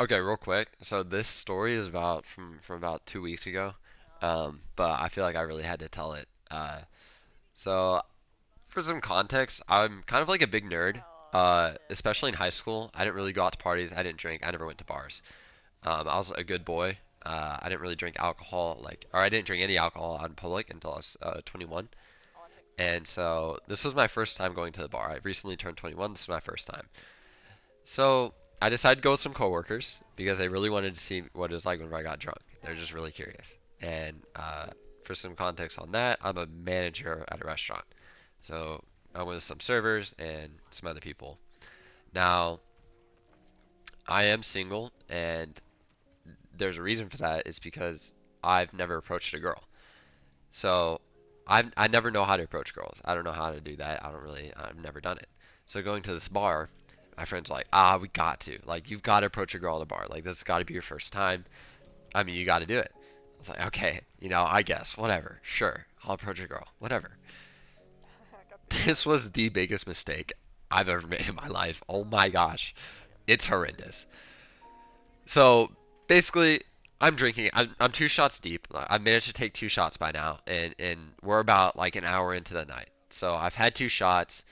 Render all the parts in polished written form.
Okay, real quick. So this story is about from about 2 weeks ago, but I feel like I really had to tell it. So for some context, I'm kind of like a big nerd. Especially in high school, I didn't really go out to parties. I didn't drink. I never went to bars. I was a good boy. I didn't really drink alcohol, or I didn't drink any alcohol out in public until I was 21. And so this was my first time going to the bar. I recently turned 21. This is my first time. So I decided to go with some coworkers because they really wanted to see what it was like whenever I got drunk. They're just really curious. And for some context on that, I'm a manager at a restaurant. So I'm with some servers and some other people. Now, I am single, and there's a reason for that. It's because I've never approached a girl. So I never know how to approach girls. I don't know how to do that. I've never done it. So going to this bar, my friend's like, we got to. Like, you've got to approach a girl at a bar. Like, this has got to be your first time. I mean, you got to do it. I was like, okay, I guess, whatever. Sure, I'll approach a girl. Whatever. This was the biggest mistake I've ever made in my life. Oh my gosh. It's horrendous. So basically, I'm drinking. I'm 2 shots deep. I've managed to take 2 shots by now, and we're about like an hour into the night. So I've had 2 shots.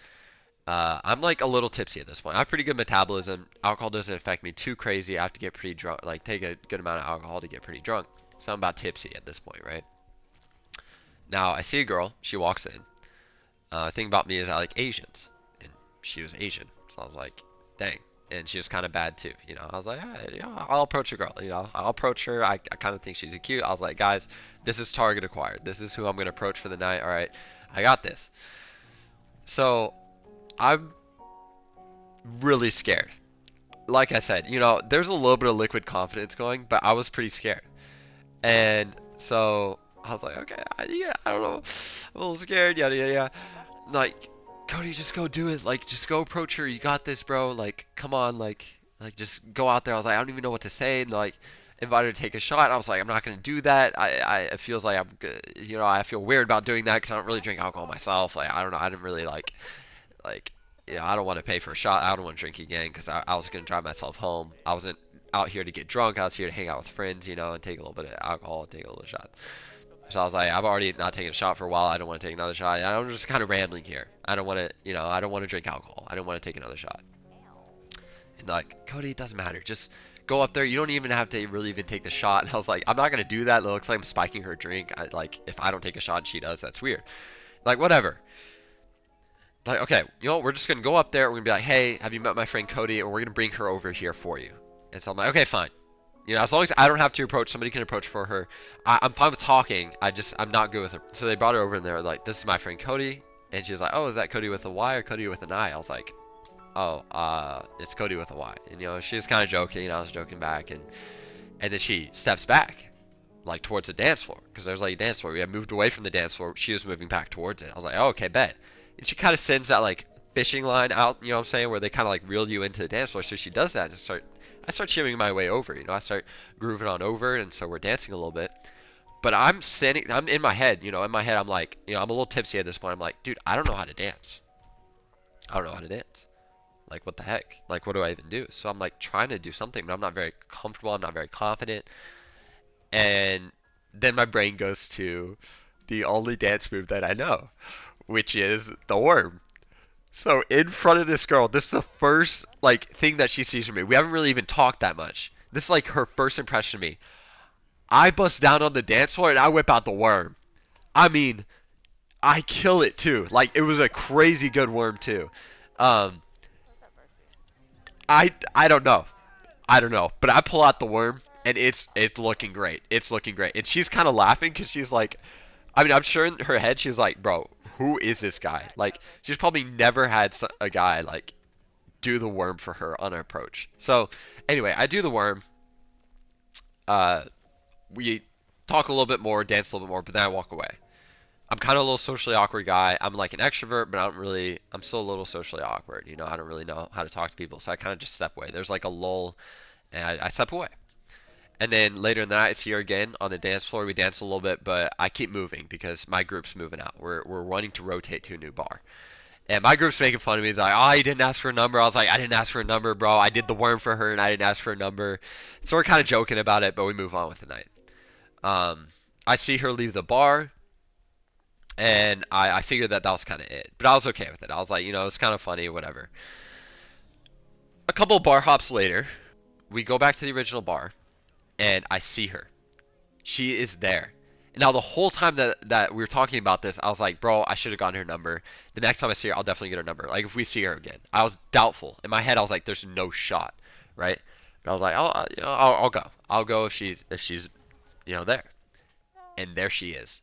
I'm like a little tipsy at this point. I have pretty good metabolism. Alcohol doesn't affect me too crazy. I have to get pretty drunk, like take a good amount of alcohol to get pretty drunk. So I'm about tipsy at this point, right? Now I see a girl. She walks in. Thing about me is I like Asians, and she was Asian, so I was like, dang. And she was kind of bad too, I was like, I'll approach a girl, I'll approach her. I kind of think she's a cute. I was like, guys, this is target acquired. This is who I'm gonna approach for the night. All right, I got this. So I'm really scared. Like I said, there's a little bit of liquid confidence going, but I was pretty scared. And so I was like, okay, yeah, I don't know, I'm a little scared, yada yada yada. Like, Cody, just go do it. Like, just go approach her. You got this, bro. Like, come on. Like just go out there. I was like, I don't even know what to say. And like, invited her to take a shot. I was like, I'm not gonna do that. It feels like I'm good. I feel weird about doing that because I don't really drink alcohol myself. Like, I don't know. I didn't really like, I don't want to pay for a shot. I don't want to drink again because I was gonna drive myself home. I wasn't out here to get drunk. I was here to hang out with friends, and take a little bit of alcohol, and take a little shot. So I was like, I've already not taken a shot for a while. I don't want to take another shot. I'm just kind of rambling here. I don't want to, I don't want to drink alcohol. I don't want to take another shot. And like, Cody, it doesn't matter. Just go up there. You don't even have to really even take the shot. And I was like, I'm not gonna do that. It looks like I'm spiking her drink. Like, if I don't take a shot and she does, that's weird. Like, whatever. Like, okay, we're just gonna go up there. We're gonna be like, hey, have you met my friend Cody? And we're gonna bring her over here for you. And so I'm like, okay, fine. As long as I don't have to approach, somebody can approach for her. I'm fine with talking. I'm not good with her. So they brought her over and they were like, this is my friend Cody. And she was like, oh, is that Cody with a Y or Cody with an I? I was like, oh, it's Cody with a Y. And, she was kind of joking. I was joking back. And then she steps back, like towards the dance floor. Because there's like a dance floor. We had moved away from the dance floor. She was moving back towards it. I was like, oh, okay, bet. And she kind of sends that like fishing line out, what I'm saying, where they kind of like reel you into the dance floor. So she does that and I start shimmying my way over, I start grooving on over, and so we're dancing a little bit. But I'm in my head, in my head, I'm like, I'm a little tipsy at this point. I'm like, dude, I don't know how to dance. I don't know how to dance. Like, what the heck? Like, what do I even do? So I'm like trying to do something, but I'm not very comfortable. I'm not very confident. And then my brain goes to the only dance move that I know, which is the worm. So in front of this girl, this is the first like thing that she sees from me. We haven't really even talked that much. This is like her first impression of me. I bust down on the dance floor and I whip out the worm. I mean, I kill it too. Like it was a crazy good worm too. Um, I don't know. I don't know, but I pull out the worm and it's looking great. It's looking great. And she's kind of laughing because she's like, I mean, I'm sure in her head she's like, bro, who is this guy? Like she's probably never had a guy like do the worm for her on her approach. So anyway, I do the worm. Uh, we talk a little bit more, dance a little bit more, but then I walk away. I'm kind of a little socially awkward guy. I'm like an extrovert, but I'm still a little socially awkward. I don't really know how to talk to people, so I kind of just step away. There's like a lull, and I step away. And then later in the night, it's here again on the dance floor. We dance a little bit, but I keep moving because my group's moving out. We're wanting to rotate to a new bar. And my group's making fun of me. They're like, oh, you didn't ask for a number. I was like, I didn't ask for a number, bro. I did the worm for her and I didn't ask for a number. So we're kind of joking about it, but we move on with the night. Um, I see her leave the bar, and I figured that that was kind of it. But I was okay with it. I was like, it's kind of funny, whatever. A couple bar hops later, we go back to the original bar, and I see her. She is there. Now the whole time that we were talking about this, I was like, bro, I should have gotten her number. The next time I see her, I'll definitely get her number. Like if we see her again, I was doubtful. In my head, I was like, there's no shot, right? But I was like, I'll go. I'll go if she's there. And there she is,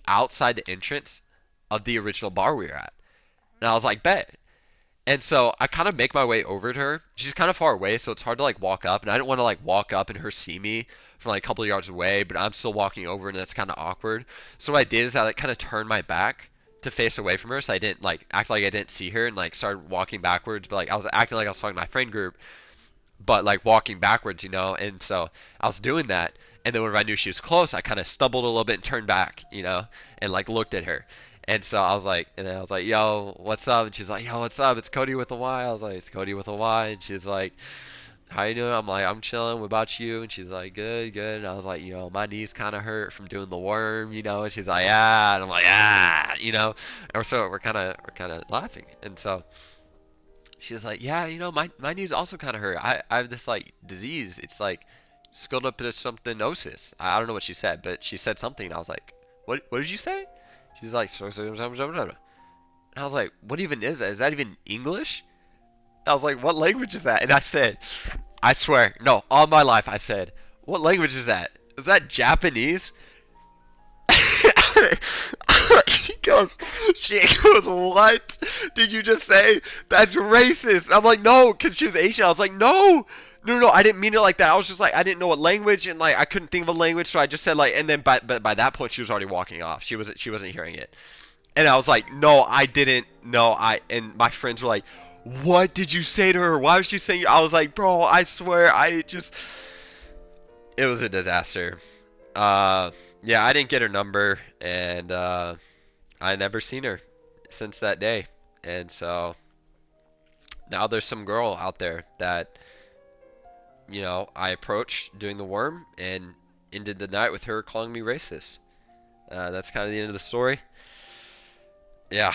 outside the entrance of the original bar we were at. And I was like, bet. And so I kind of make my way over to her. She's kind of far away, so it's hard to like walk up, and I didn't want to like walk up and her see me from like a couple of yards away, but I'm still walking over, and that's kind of awkward. So what I did is I like kind of turned my back to face away from her, so I didn't like act like I didn't see her, and like started walking backwards, but like I was acting like I was talking to my friend group, but like walking backwards. And so I was doing that, and then whenever I knew she was close, I kind of stumbled a little bit and turned back, and like looked at her. And so I was like, and then I was like, yo, what's up? And she's like, yo, what's up? It's Cody with a Y. I was like, it's Cody with a Y. And she's like, how you doing? I'm like, I'm chilling. What about you? And she's like, good, good. And I was like, my knees kind of hurt from doing the worm. And she's like, yeah. And I'm like, ah. And so we're kind of laughing. And so she's like, yeah, my knees also kind of hurt. I have this like disease. It's like scoliosis. I don't know what she said, but she said something. I was like, what did you say? She's like, and I was like, what even is that? Is that even English? I was like, what language is that? And I said, I swear, no, all my life I said, what language is that? Is that Japanese? she goes, she goes, what did you just say? That's racist. I'm like, no, because she was Asian. I was like, no, no, no, I didn't mean it like that. I was just like, I didn't know what language, and like I couldn't think of a language, so I just said like, and then by that point she was already walking off. She wasn't hearing it, and I was like, no, I didn't. No, and my friends were like, what did you say to her? Why was she saying? I was like, bro, I swear, it was a disaster. Uh, yeah, I didn't get her number, and I never seen her since that day. And so now there's some girl out there that I approached doing the worm and ended the night with her calling me racist. That's kind of the end of the story. Yeah.